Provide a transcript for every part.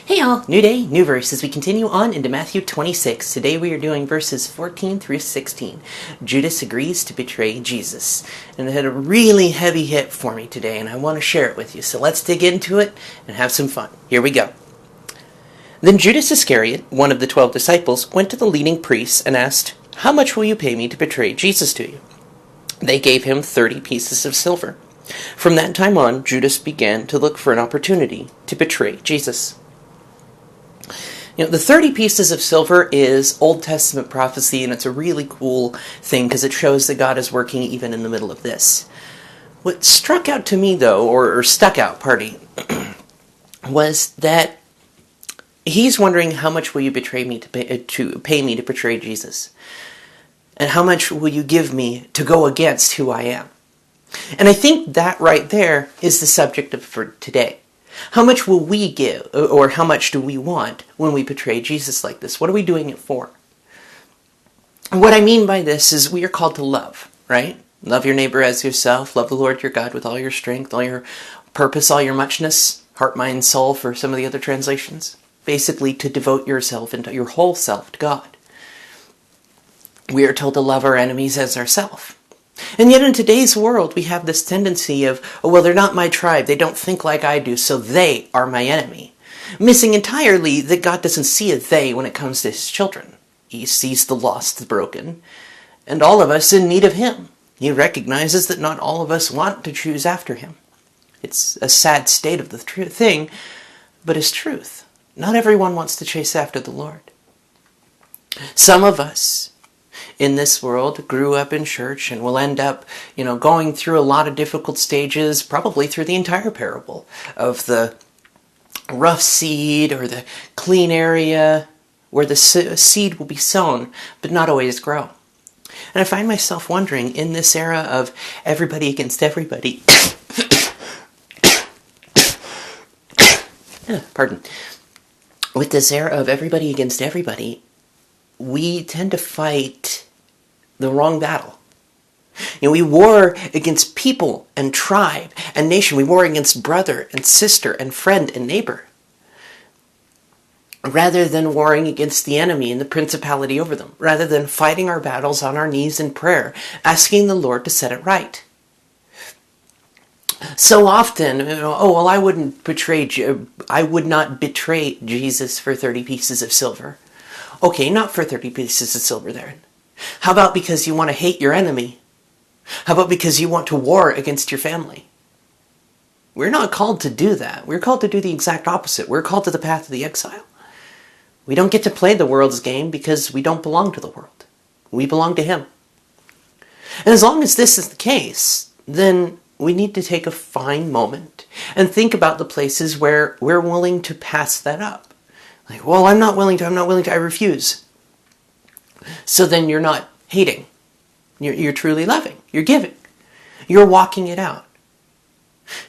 Hey all, new day, new verse as we continue on into Matthew 26. Today we are doing verses 14 through 16. Judas agrees to betray Jesus. And it had a really heavy hit for me today and I want to share it with you. So let's dig into it and have some fun. Here we go. Then Judas Iscariot, one of the 12 disciples, went to the leading priests and asked, "How much will you pay me to betray Jesus to you?" They gave him 30 pieces of silver. From that time on, Judas began to look for an opportunity to betray Jesus. The 30 pieces of silver is Old Testament prophecy, and it's a really cool thing because it shows that God is working even in the middle of this. What struck out to me, though, or stuck out, was that he's wondering, how much will you betray me to pay me to betray Jesus? And how much will you give me to go against who I am? And I think that right there is the subject for today. How much will we give, or how much do we want when we betray Jesus like this? What are we doing it for? And what I mean by this is we are called to love, right? Love your neighbor as yourself. Love the Lord your God with all your strength, all your purpose, all your muchness. Heart, mind, soul for some of the other translations. Basically to devote yourself and your whole self to God. We are told to love our enemies as ourselves. And yet in today's world, we have this tendency of, oh, well, they're not my tribe. They don't think like I do, so they are my enemy. Missing entirely that God doesn't see a they when it comes to his children. He sees the lost, the broken, and all of us in need of him. He recognizes that not all of us want to choose after him. It's a sad state of the thing, but it's truth. Not everyone wants to chase after the Lord. Some of us in this world grew up in church and will end up, going through a lot of difficult stages, probably through the entire parable of the rough seed or the clean area where the seed will be sown, but not always grow. And I find myself wondering, in this era of everybody against everybody, with this era of everybody against everybody, we tend to fight the wrong battle. We war against people and tribe and nation. We war against brother and sister and friend and neighbor, rather than warring against the enemy and the principality over them, rather than fighting our battles on our knees in prayer, asking the Lord to set it right. So often, I would not betray Jesus for 30 pieces of silver. Okay, not for 30 pieces of silver there. How about because you want to hate your enemy? How about because you want to war against your family? We're not called to do that. We're called to do the exact opposite. We're called to the path of the exile. We don't get to play the world's game because we don't belong to the world. We belong to him. And as long as this is the case, then we need to take a fine moment and think about the places where we're willing to pass that up. Like, well, I'm not willing to, I refuse. So then you're not hating. You're truly loving. You're giving. You're walking it out.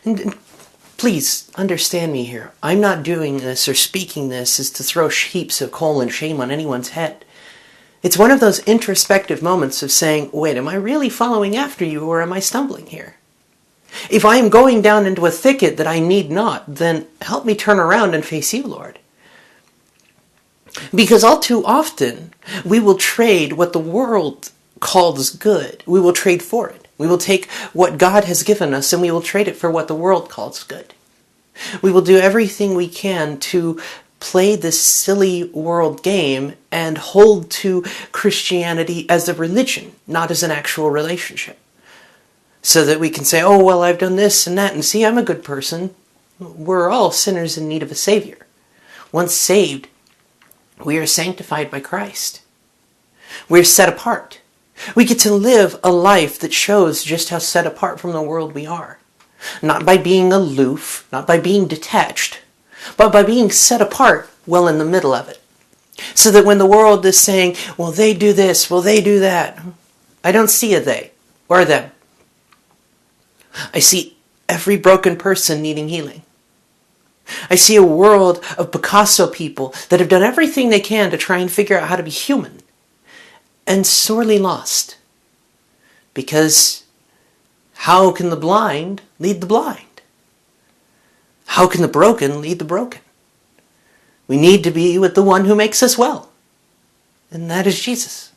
And please understand me here. I'm not doing this or speaking this as to throw heaps of coal and shame on anyone's head. It's one of those introspective moments of saying, wait, am I really following after you or am I stumbling here? If I am going down into a thicket that I need not, then help me turn around and face you, Lord. Because all too often, we will trade what the world calls good. We will trade for it. We will take what God has given us and we will trade it for what the world calls good. We will do everything we can to play this silly world game and hold to Christianity as a religion, not as an actual relationship. So that we can say, oh, well, I've done this and that, and see, I'm a good person. We're all sinners in need of a Savior. Once saved, we are sanctified by Christ. We're set apart. We get to live a life that shows just how set apart from the world we are. Not by being aloof, not by being detached, but by being set apart well in the middle of it. So that when the world is saying, well, they do this, well, they do that, I don't see a they or a them. I see every broken person needing healing. I see a world of Picasso people that have done everything they can to try and figure out how to be human, and sorely lost. Because how can the blind lead the blind? How can the broken lead the broken? We need to be with the one who makes us well. And that is Jesus.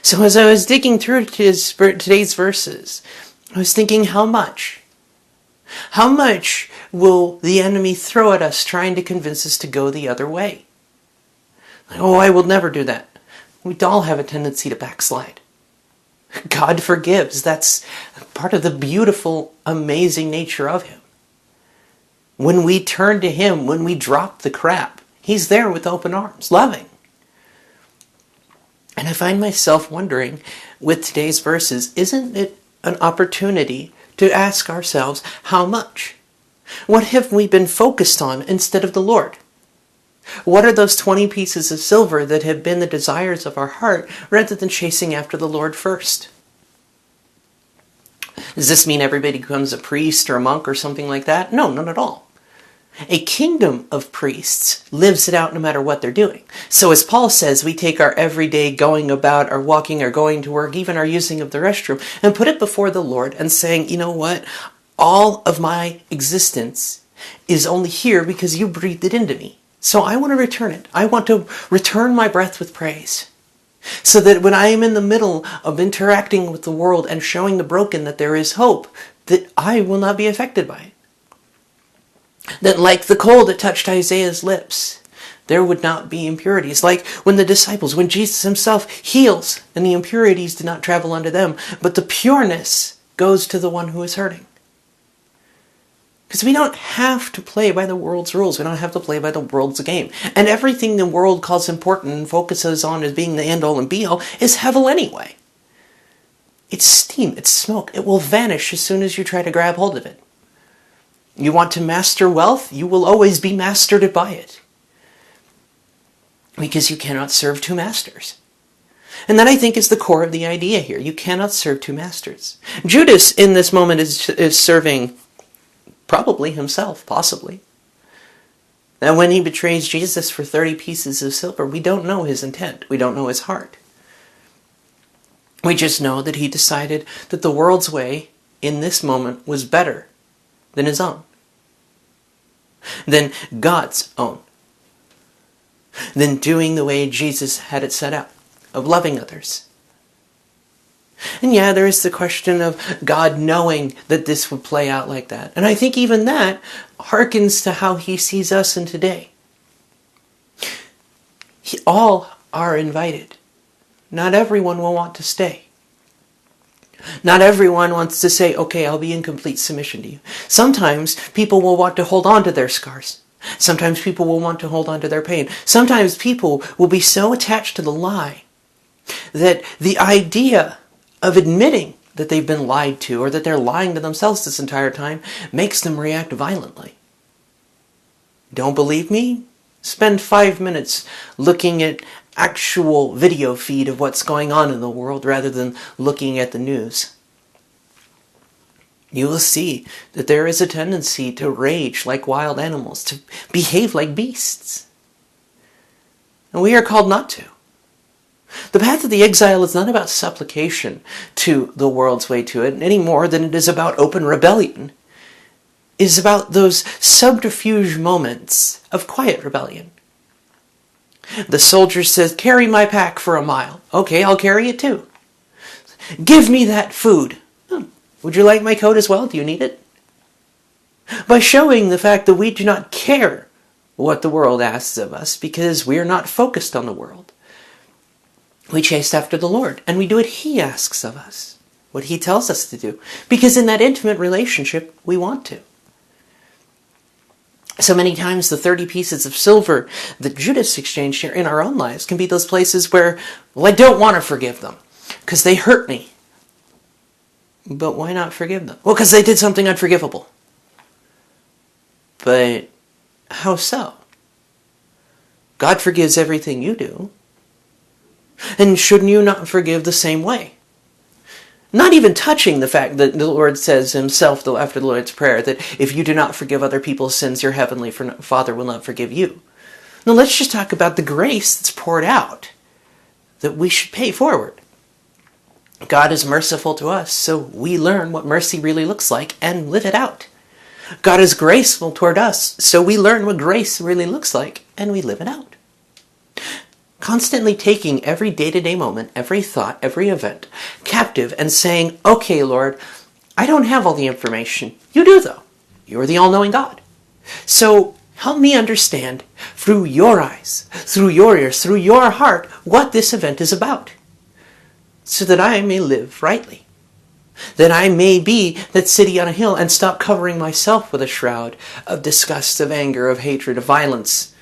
So as I was digging through today's verses, I was thinking, how much? How much will the enemy throw at us trying to convince us to go the other way? Like, oh, I will never do that. We all have a tendency to backslide. God forgives. That's part of the beautiful, amazing nature of Him. When we turn to Him, when we drop the crap, He's there with open arms, loving. And I find myself wondering, with today's verses, isn't it an opportunity to ask ourselves, how much? What have we been focused on instead of the Lord? What are those 20 pieces of silver that have been the desires of our heart rather than chasing after the Lord first? Does this mean everybody becomes a priest or a monk or something like that? No, not at all. A kingdom of priests lives it out no matter what they're doing. So as Paul says, we take our everyday going about, our walking, our going to work, even our using of the restroom, and put it before the Lord and saying, you know what? All of my existence is only here because you breathed it into me. So I want to return it. I want to return my breath with praise. So that when I am in the middle of interacting with the world and showing the broken that there is hope, that I will not be affected by it. That like the coal that touched Isaiah's lips, there would not be impurities. Like when the disciples, when Jesus Himself heals, and the impurities do not travel unto them, but the pureness goes to the one who is hurting. Because we don't have to play by the world's rules. We don't have to play by the world's game. And everything the world calls important and focuses on as being the end-all and be-all is hevel anyway. It's steam, it's smoke. It will vanish as soon as you try to grab hold of it. You want to master wealth? You will always be mastered by it. Because you cannot serve two masters. And that, I think, is the core of the idea here. You cannot serve two masters. Judas, in this moment, is serving probably himself, possibly. Now, when he betrays Jesus for 30 pieces of silver, we don't know his intent. We don't know his heart. We just know that he decided that the world's way, in this moment, was better than his own, than God's own, than doing the way Jesus had it set out, of loving others. And yeah, there is the question of God knowing that this would play out like that. And I think even that harkens to how He sees us in today. All are invited. Not everyone will want to stay. Not everyone wants to say, okay, I'll be in complete submission to you. Sometimes people will want to hold on to their scars. Sometimes people will want to hold on to their pain. Sometimes people will be so attached to the lie that the idea of admitting that they've been lied to or that they're lying to themselves this entire time makes them react violently. Don't believe me? Spend 5 minutes looking at actual video feed of what's going on in the world rather than looking at the news. You will see that there is a tendency to rage like wild animals, to behave like beasts. And we are called not to. The path of the exile is not about supplication to the world's way to it any more than it is about open rebellion. It is about those subterfuge moments of quiet rebellion. The soldier says, carry my pack for a mile. Okay, I'll carry it too. Give me that food. Would you like my coat as well? Do you need it? By showing the fact that we do not care what the world asks of us because we are not focused on the world. We chase after the Lord and we do what He asks of us, what He tells us to do. Because in that intimate relationship, we want to. So many times the 30 pieces of silver that Judas exchanged here in our own lives can be those places where, well, I don't want to forgive them because they hurt me. But why not forgive them? Well, because they did something unforgivable. But how so? God forgives everything you do. And shouldn't you not forgive the same way? Not even touching the fact that the Lord says Himself after the Lord's Prayer that if you do not forgive other people's sins, your heavenly Father will not forgive you. Now let's just talk about the grace that's poured out that we should pay forward. God is merciful to us, so we learn what mercy really looks like and live it out. God is graceful toward us, so we learn what grace really looks like, and we live it out. Constantly taking every day-to-day moment, every thought, every event captive and saying, okay, Lord, I don't have all the information. You do, though. You're the all-knowing God. So help me understand through your eyes, through your ears, through your heart, what this event is about, so that I may live rightly. That I may be that city on a hill and stop covering myself with a shroud of disgust, of anger, of hatred, of violence,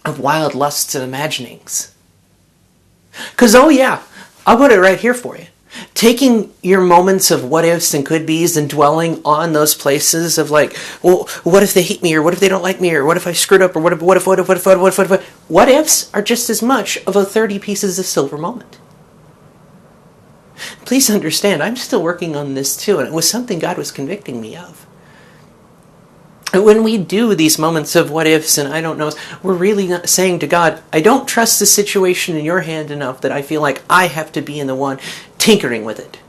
of wild lusts and imaginings. Because, oh yeah, I'll put it right here for you. Taking your moments of what ifs and could be's and dwelling on those places of like, well, what if they hate me, or what if they don't like me, or what if I screwed up, or what if, what ifs are just as much of a 30 pieces of silver moment. Please understand, I'm still working on this too, and it was something God was convicting me of. And when we do these moments of what ifs and I don't know, we're really not saying to God, I don't trust the situation in your hand enough that I feel like I have to be in the one tinkering with it.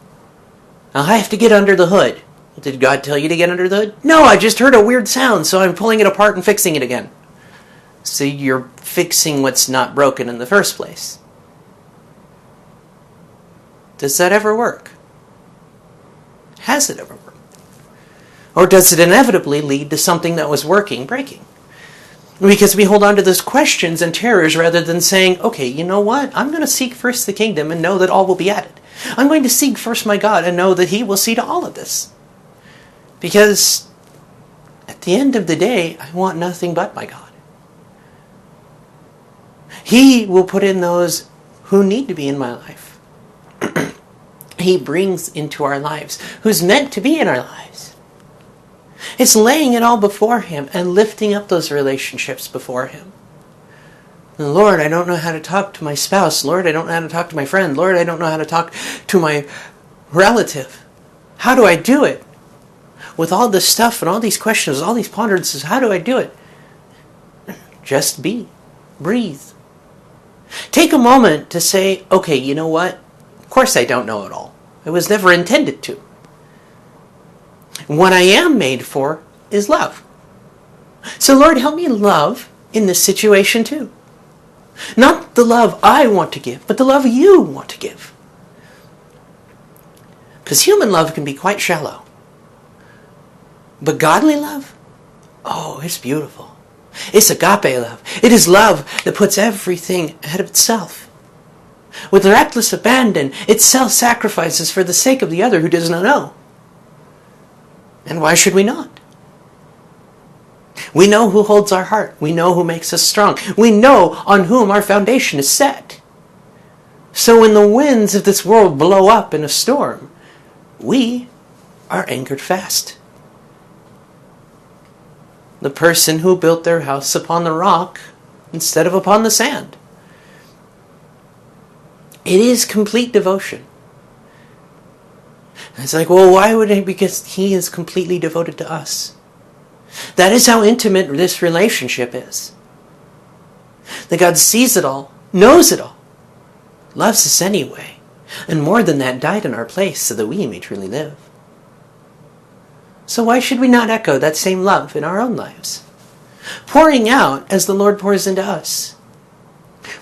I have to get under the hood. Did God tell you to get under the hood? No, I just heard a weird sound, so I'm pulling it apart and fixing it again. So you're fixing what's not broken in the first place. Does that ever work? Has it ever worked? Or does it inevitably lead to something that was working breaking? Because we hold on to those questions and terrors rather than saying, okay, you know what? I'm going to seek first the kingdom and know that all will be added. I'm going to seek first my God and know that He will see to all of this. Because at the end of the day, I want nothing but my God. He will put in those who need to be in my life. He brings into our lives who's meant to be in our lives. It's laying it all before Him and lifting up those relationships before Him. And Lord, I don't know how to talk to my spouse. Lord, I don't know how to talk to my friend. Lord, I don't know how to talk to my relative. How do I do it? With all this stuff and all these questions, all these ponderances, how do I do it? Just be. Breathe. Take a moment to say, okay, you know what? Of course I don't know it all. I was never intended to. What I am made for is love. So Lord, help me love in this situation too. Not the love I want to give, but the love you want to give. Because human love can be quite shallow. But godly love, oh, it's beautiful. It's agape love. It is love that puts everything ahead of itself. With reckless abandon, it self-sacrifices for the sake of the other who does not know. And why should we not? We know who holds our heart. We know who makes us strong. We know on whom our foundation is set. So when the winds of this world blow up in a storm, we are anchored fast. The person who built their house upon the rock instead of upon the sand. It is complete devotion. It's like, well, why would it? Because He is completely devoted to us. That is how intimate this relationship is. That God sees it all, knows it all, loves us anyway, and more than that, died in our place so that we may truly live. So why should we not echo that same love in our own lives? Pouring out as the Lord pours into us.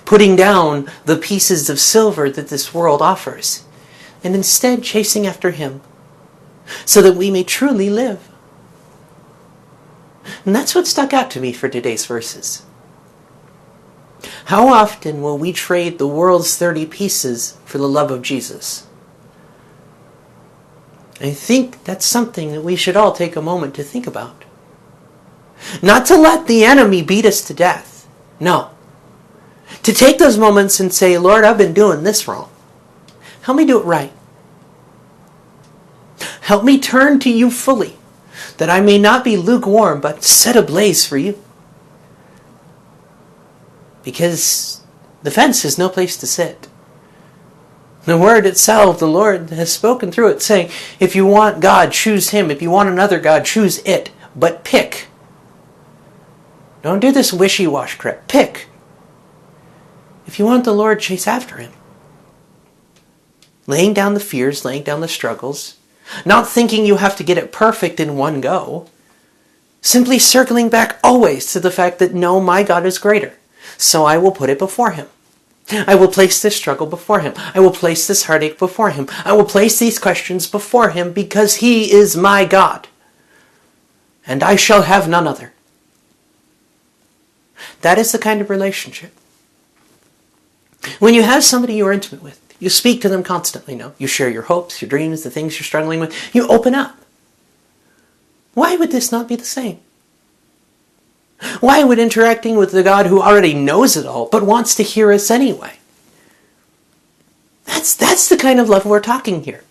Putting down the pieces of silver that this world offers, and instead chasing after Him, so that we may truly live. And that's what stuck out to me for today's verses. How often will we trade the world's 30 pieces for the love of Jesus? I think that's something that we should all take a moment to think about. Not to let the enemy beat us to death. No. To take those moments and say, Lord, I've been doing this wrong. Help me do it right. Help me turn to you fully, that I may not be lukewarm, but set ablaze for you. Because the fence is no place to sit. The word itself, the Lord has spoken through it, saying, if you want God, choose Him. If you want another God, choose it. But pick. Don't do this wishy-wash crap. Pick. If you want the Lord, chase after Him. Laying down the fears, laying down the struggles, Not thinking you have to get it perfect in one go. Simply circling back always to the fact that no, my God is greater. So I will put it before him. I will place this struggle before him. I will place this heartache before him. I will place these questions before him because he is my God. And I shall have none other. That is the kind of relationship. When you have somebody you're intimate with, you speak to them constantly, no? You share your hopes, your dreams, the things you're struggling with. You open up. Why would this not be the same? Why would interacting with the God who already knows it all, but wants to hear us anyway? That's the kind of love we're talking here.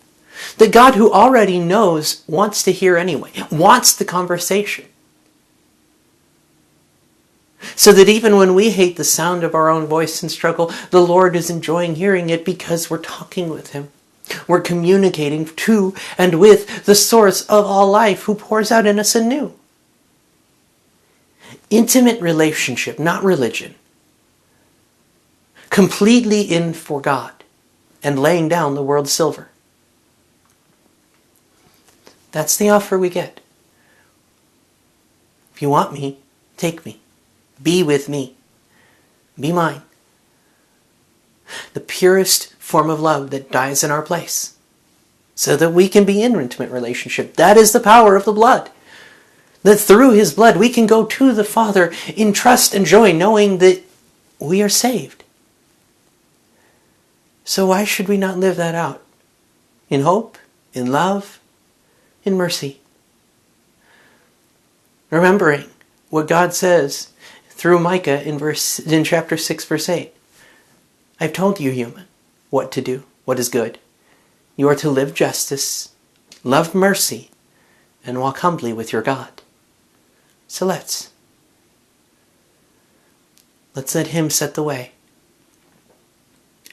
The God who already knows wants to hear anyway, wants the conversation. So that even when we hate the sound of our own voice and struggle, the Lord is enjoying hearing it because we're talking with him. We're communicating to and with the source of all life who pours out in us anew. Intimate relationship, not religion. Completely in for God and laying down the world's silver. That's the offer we get. If you want me, take me. Be with me. Be mine. The purest form of love that dies in our place. So that we can be in intimate relationship. That is the power of the blood. That through his blood we can go to the Father in trust and joy, knowing that we are saved. So why should we not live that out? In hope, in love, in mercy. Remembering what God says through Micah in chapter 6, verse 8. I've told you, human, what to do, what is good. You are to live justice, love mercy, and walk humbly with your God. So let's let him set the way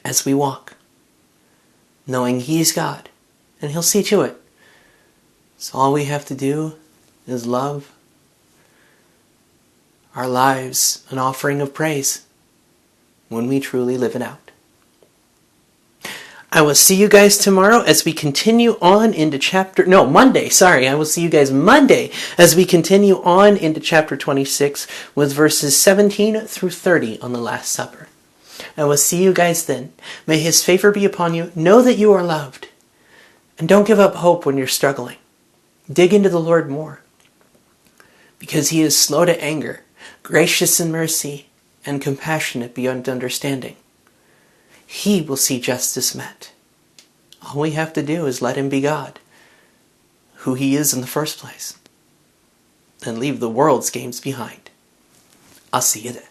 as we walk, knowing he's God, and he'll see to it. So all we have to do is love our lives, an offering of praise, when we truly live it out. I will see you guys tomorrow as we continue on into Monday. I will see you guys Monday as we continue on into chapter 26 with verses 17 through 30 on the Last Supper. I will see you guys then. May his favor be upon you. Know that you are loved. And don't give up hope when you're struggling. Dig into the Lord more. Because he is slow to anger, gracious in mercy, and compassionate beyond understanding. He will see justice met. All we have to do is let him be God, who he is in the first place, and leave the world's games behind. I'll see you then.